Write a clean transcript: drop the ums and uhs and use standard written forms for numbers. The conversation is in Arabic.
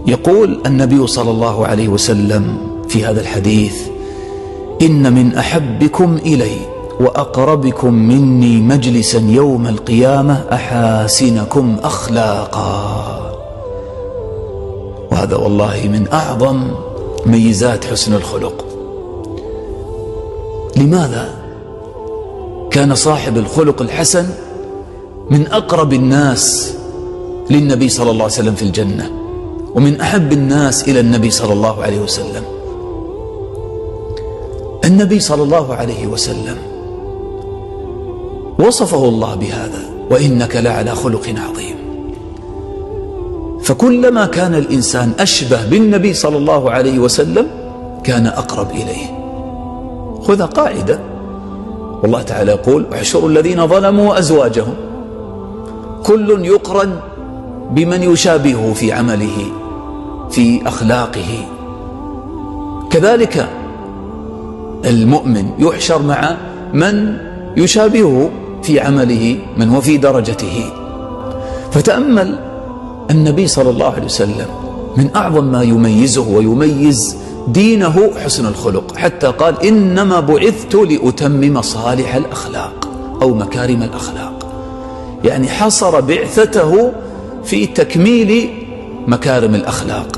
يقول النبي صلى الله عليه وسلم في هذا الحديث: إن من أحبكم إلي وأقربكم مني مجلسا يوم القيامة أحاسنكم أخلاقا. وهذا والله من أعظم ميزات حسن الخلق. لماذا كان صاحب الخلق الحسن من أقرب الناس للنبي صلى الله عليه وسلم في الجنة، ومن أحب الناس إلى النبي صلى الله عليه وسلم؟ النبي صلى الله عليه وسلم وصفه الله بهذا: وإنك لعلى خلق عظيم. فكلما كان الإنسان أشبه بالنبي صلى الله عليه وسلم كان أقرب إليه. خذ قاعدة، والله تعالى يقول: احشروا الذين ظلموا وأزواجهم، كل يقرن بمن يشابهه في عمله في أخلاقه. كذلك المؤمن يحشر مع من يشابهه في عمله، من هو في درجته. فتأمل النبي صلى الله عليه وسلم من أعظم ما يميزه ويميز دينه حسن الخلق، حتى قال: إنما بعثت لأتمم صالح الأخلاق أو مكارم الأخلاق. يعني حصر بعثته في تكميل مكارم الأخلاق.